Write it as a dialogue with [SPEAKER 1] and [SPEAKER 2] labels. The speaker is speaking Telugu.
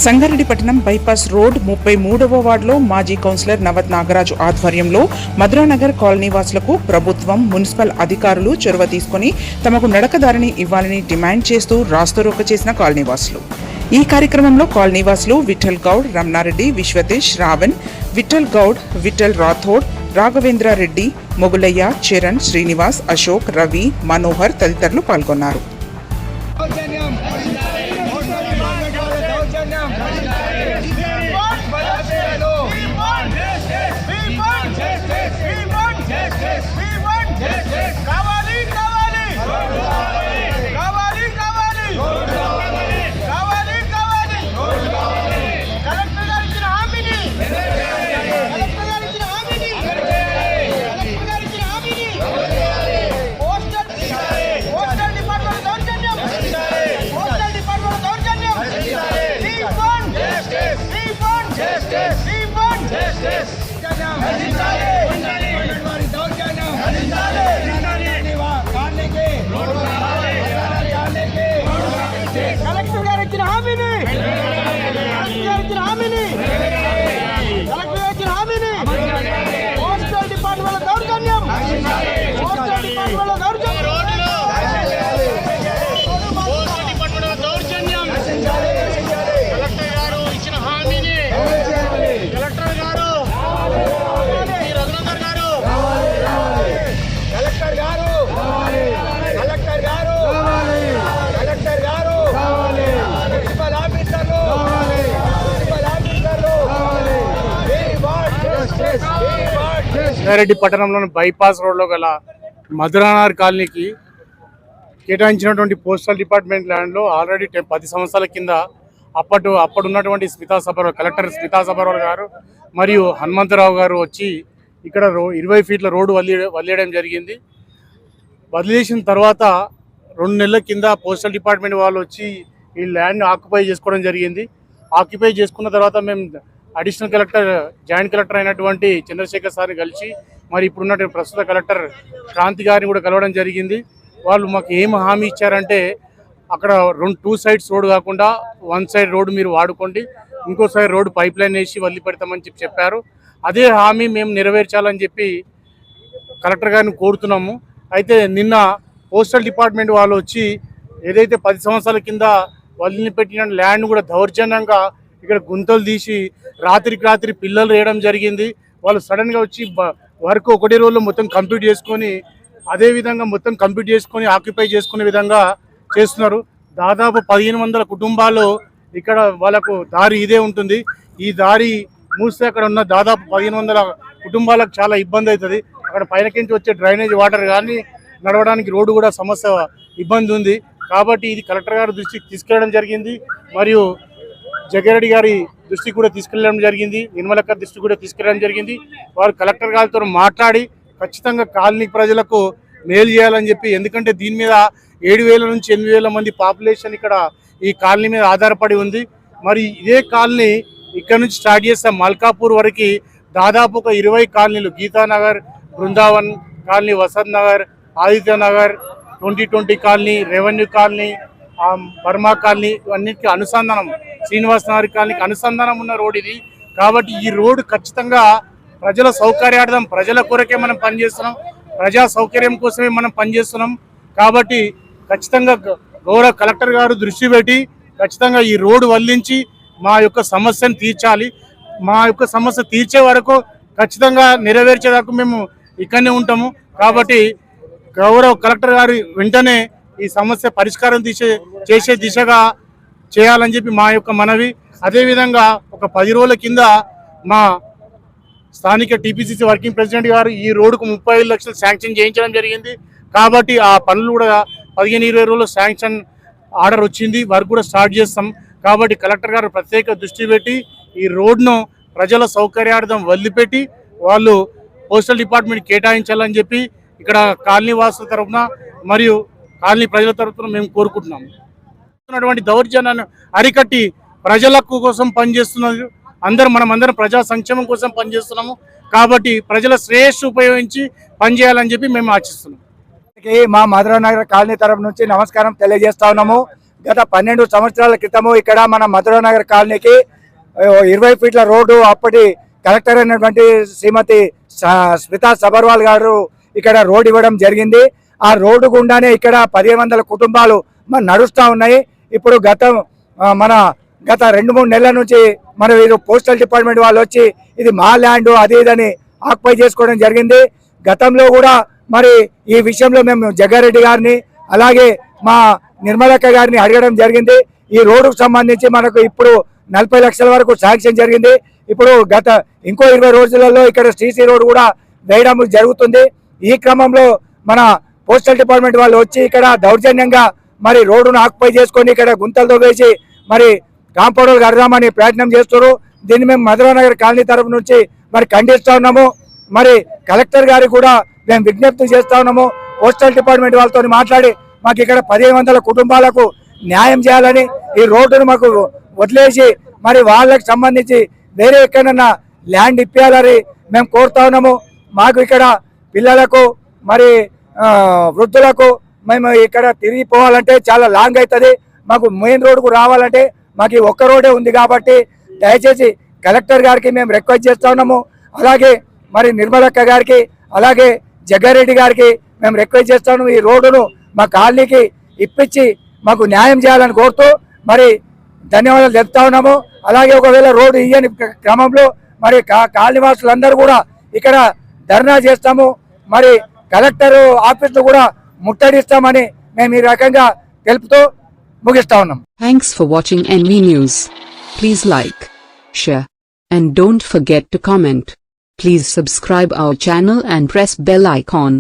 [SPEAKER 1] సంగారెడ్డి పట్టణం బైపాస్ రోడ్ 33వ వార్డులో మాజీ కౌన్సిలర్ నవత్ నాగరాజు ఆధ్వర్యంలో మధురానగర్ కాలనీ వాసులకు ప్రభుత్వం మున్సిపల్ అధికారులు చొరవ తీసుకుని తమకు నడకదారిని ఇవ్వాలని డిమాండ్ చేస్తూ రాస్తారోకో చేసిన కాలనీ వాసులు. ఈ కార్యక్రమంలో కాలనీ వాసులు విఠల్ గౌడ్, రమణారెడ్డి, విశ్వతేష్, రావణ్, విఠల్ గౌడ్, విఠల్ రాథోడ్, రాఘవేంద్ర రెడ్డి, మొగులయ్య, చరణ్, శ్రీనివాస్, అశోక్, రవి, మనోహర్ తదితరులు పాల్గొన్నారు.
[SPEAKER 2] కలెక్టర్ గారు ఇచ్చిన హామీని పోస్టల్ డిపార్ట్మెంట్ దౌర్జన్యం కలెక్టర్ గారు ఇచ్చిన హామీని కలెక్టర్ గారు రఘునందన్ గారు కలెక్టర్ గారు మున్సిపల్ ఆఫీసర్లు
[SPEAKER 3] సంగారెడ్డి పట్టణంలోని బైపాస్ రోడ్లో గల మధురానగర్ కాలనీకి కేటాయించినటువంటి పోస్టల్ డిపార్ట్మెంట్ ల్యాండ్లో ఆల్రెడీ 10 సంవత్సరాల కింద అప్పుడున్నటువంటి కలెక్టర్ స్మితా సబర్వాల్ గారు మరియు హనుమంతరావు గారు వచ్చి ఇక్కడ 20 ఫీట్ల రోడ్డు వదిలేయడం జరిగింది. వదిలేసిన తర్వాత 2 నెలల కింద పోస్టల్ డిపార్ట్మెంట్ వాళ్ళు వచ్చి ఈ ల్యాండ్ని ఆక్యుపై చేసుకోవడం జరిగింది. ఆక్యుపై చేసుకున్న తర్వాత మేము అడిషనల్ కలెక్టర్, జాయింట్ కలెక్టర్ అయినటువంటి చంద్రశేఖర్ సార్ని కలిసి మరి ఇప్పుడున్నటువంటి ప్రస్తుత కలెక్టర్ క్రాంతి గారిని కూడా కలవడం జరిగింది. వాళ్ళు మాకు ఏం హామీ ఇచ్చారంటే అక్కడ 2 సైడ్స్ రోడ్డు కాకుండా 1 సైడ్ రోడ్డు మీరు వాడుకోండి, ఇంకో సైడ్ రోడ్డు పైప్ లైన్ వేసి వదిలిపెడతామని చెప్పారు. అదే హామీ మేము నెరవేర్చాలని చెప్పి కలెక్టర్ గారిని కోరుతున్నాము. అయితే నిన్న పోస్టల్ డిపార్ట్మెంట్ వాళ్ళు వచ్చి ఏదైతే 10 సంవత్సరాల కింద వదిలిపెట్టిన ల్యాండ్ కూడా దౌర్జన్యంగా ఇక్కడ గుంతలు తీసి రాత్రి పిల్లలు వేయడం జరిగింది. వాళ్ళు సడన్గా వచ్చి వర్క్ ఒకటే రోజులో మొత్తం కంప్లీట్ చేసుకొని అదేవిధంగా మొత్తం కంప్లీట్ చేసుకొని ఆక్యుపై చేసుకునే విధంగా చేస్తున్నారు. దాదాపు 1500 కుటుంబాలు ఇక్కడ వాళ్ళకు దారి ఇదే ఉంటుంది. ఈ దారి మూస్తే అక్కడ ఉన్న దాదాపు 1500 కుటుంబాలకు చాలా ఇబ్బంది అవుతుంది. అక్కడ పైనకించి వచ్చే డ్రైనేజ్ వాటర్ కానీ నడవడానికి రోడ్డు కూడా ఇబ్బంది ఉంది. కాబట్టి ఇది కలెక్టర్ గారి దృష్టికి తీసుకెళ్ళడం జరిగింది, మరియు జగ్గారెడ్డి గారి దృష్టికి కూడా తీసుకెళ్ళడం జరిగింది, నిర్మలక్క దృష్టికి కూడా తీసుకెళ్ళడం జరిగింది. వారు కలెక్టర్ గారితో మాట్లాడి ఖచ్చితంగా కాలనీ ప్రజలకు మేలు చేయాలని చెప్పి, ఎందుకంటే దీని మీద 7,000 నుంచి 8,000 మంది పాపులేషన్ ఇక్కడ ఈ కాలనీ మీద ఆధారపడి ఉంది. మరి ఇదే కాలనీ ఇక్కడ నుంచి స్టార్ట్ చేస్తే మల్కాపూర్ వరకు దాదాపు ఒక 20 కాలనీలు, Geetanagar, Brindavan colony, Vasant Nagar, Aditya Nagar, 2020 colony, revenue colony, Burma colony, ఇవన్నిటికీ అనుసంధానం, శ్రీనివాస్ నగర్ కాలనీకి అనుసంధానం ఉన్న రోడ్ ఇది. కాబట్టి ఈ రోడ్డు ఖచ్చితంగా ప్రజల సౌకర్యార్థం, ప్రజల కొరకే మనం పనిచేస్తున్నాం, ప్రజా సౌకర్యం కోసమే మనం పనిచేస్తున్నాం. కాబట్టి ఖచ్చితంగా గౌరవ కలెక్టర్ గారు దృష్టి పెట్టి ఖచ్చితంగా ఈ రోడ్డు వదిలించి మా యొక్క సమస్యను తీర్చాలి. మా యొక్క సమస్య తీర్చే వరకు ఖచ్చితంగా నెరవేర్చేదాకా మేము ఇక్కడనే ఉంటాము. కాబట్టి గౌరవ కలెక్టర్ గారు వెంటనే ఈ సమస్య పరిష్కారం చేసే దిశగా చేయాలని చెప్పి మా యొక్క మనవి. అదేవిధంగా ఒక 10 రోజుల కింద మా స్థానిక టీపీసీసీ వర్కింగ్ ప్రెసిడెంట్ గారు ఈ రోడ్డుకు 35 లక్షలు శాంక్షన్ చేయించడం జరిగింది. కాబట్టి ఆ పనులు కూడా 15-20 రోజుల్లో శాంక్షన్ ఆర్డర్ వచ్చింది, వర్క్ కూడా స్టార్ట్ చేస్తాం. కాబట్టి కలెక్టర్ గారు ప్రత్యేక దృష్టి పెట్టి ఈ రోడ్ను ప్రజల సౌకర్యార్థం వదిలిపెట్టి వాళ్ళు పోస్టల్ డిపార్ట్మెంట్ కేటాయించాలని చెప్పి ఇక్కడ కాలనీ వాసుల తరఫున మరియు కాలనీ ప్రజల తరఫున మేము కోరుకుంటున్నాము. దౌర్జన్యాన్ని అరికట్టి ప్రజలకు కోసం పనిచేస్తున్నారు. మనమందరం ప్రజా సంక్షేమం కోసం పనిచేస్తున్నాము. కాబట్టి ప్రజల శ్రేయస్సు ఉపయోగించి పనిచేయాలని చెప్పి మేము ఆశిస్తున్నాం.
[SPEAKER 4] మా మధురానగర్ కాలనీ తరఫు నుంచి నమస్కారం తెలియజేస్తా ఉన్నాము. గత 12 సంవత్సరాల క్రితము ఇక్కడ మన మధురానగర్ కాలనీకి 20 ఫీట్ల రోడ్డు అప్పటి కలెక్టర్ అయినటువంటి శ్రీమతి స్మితా సబర్వాల్ గారు ఇక్కడ రోడ్ ఇవ్వడం జరిగింది. ఆ రోడ్డు గుండానే ఇక్కడ 1500 కుటుంబాలు నడుస్తూ ఉన్నాయి. ఇప్పుడు గత 2-3 నెలల నుంచి మన వీరు పోస్టల్ డిపార్ట్మెంట్ వాళ్ళు వచ్చి ఇది మా ల్యాండ్ అది ఇదని ఆక్యుపై చేసుకోవడం జరిగింది. గతంలో కూడా మరి ఈ విషయంలో మేము జగ్గారెడ్డి గారిని అలాగే మా నిర్మలక్క గారిని అడగడం జరిగింది. ఈ రోడ్డుకు సంబంధించి మనకు ఇప్పుడు 40 లక్షల వరకు శాంక్షన్ జరిగింది. ఇప్పుడు ఇంకో 20 రోజులలో ఇక్కడ సీసీ రోడ్ కూడా వేయడం జరుగుతుంది. ఈ క్రమంలో మన పోస్టల్ డిపార్ట్మెంట్ వాళ్ళు వచ్చి ఇక్కడ దౌర్జన్యంగా మరి రోడ్డును ఆక్యుపై చేసుకొని ఇక్కడ గుంతలతో వేసి మరి కాంపౌండర్ కడదామని ప్రయత్నం చేస్తారు. దీన్ని మేము మధురానగర్ కాలనీ తరఫు నుంచి మరి ఖండిస్తూ ఉన్నాము. మరి కలెక్టర్ గారికి కూడా మేము విజ్ఞప్తి చేస్తా ఉన్నాము. పోస్టల్ డిపార్ట్మెంట్ వాళ్ళతో మాట్లాడి మాకు ఇక్కడ 1500 కుటుంబాలకు న్యాయం చేయాలని, ఈ రోడ్డును మాకు వదిలేసి మరి వాళ్ళకి సంబంధించి వేరే ఎక్కడన్నా ల్యాండ్ ఇప్పించాలని మేము కోరుతా ఉన్నాము. మాకు ఇక్కడ పిల్లలకు మరి వృద్ధులకు మేము ఇక్కడ తిరిగిపోవాలంటే చాలా లాంగ్ అవుతుంది. మాకు మెయిన్ రోడ్డుకు రావాలంటే మాకు ఒక్క రోడే ఉంది కాబట్టి దయచేసి కలెక్టర్ గారికి మేము రిక్వెస్ట్ చేస్తా ఉన్నాము. అలాగే మరి నిర్మలక్క గారికి అలాగే జగ్గారెడ్డి గారికి మేము రిక్వెస్ట్ చేస్తాము. ఈ రోడ్డును మా కాలనీకి ఇప్పించి మాకు న్యాయం చేయాలని కోరుతూ మరి ధన్యవాదాలు చెప్తా ఉన్నాము. అలాగే ఒకవేళ రోడ్డు ఇయ్యని క్రమంలో మరి కాలనీవాసులందరూ కూడా ఇక్కడ ధర్నా చేస్తాము. మరి కలెక్టర్ ఆఫీసులో కూడా ముట్టడిస్తామని మేము ఈ రకంగా తెలుపుతూ ముగిస్తా ఉన్నాం.
[SPEAKER 5] Thanks for watching NV News. Please like, share, and don't forget to comment. Please subscribe our channel and press bell icon.